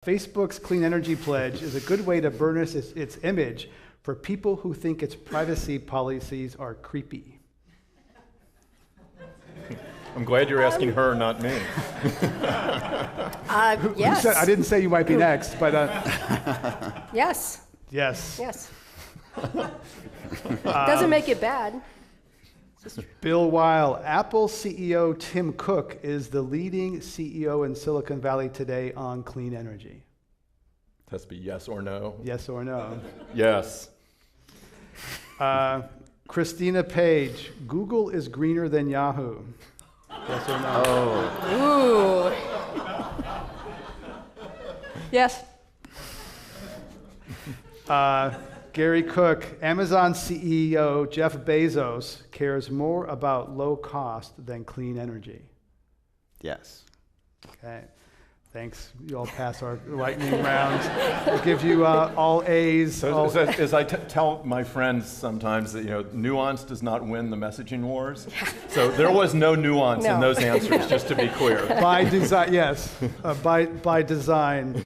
Facebook's clean energy pledge is a good way to burnish its image for people who think its privacy policies are creepy. I'm glad you're asking her, not me. Yes. I didn't say you might be next, but Yes. yes. Yes. Doesn't make it bad. Bill Weil, Apple CEO Tim Cook is the leading CEO in Silicon Valley today on clean energy. It has to be yes or no. Yes or no? Yes. Christina Page, Google is greener than Yahoo. Yes or no? Ooh. Yes. Gary Cook, Amazon CEO Jeff Bezos cares more about low cost than clean energy. Yes. Okay, thanks. You all pass our lightning round. We'll give you all A's. So as I tell my friends sometimes that nuance does not win the messaging wars. So there was no nuance in those answers, just to be clear. By design, yes. By design.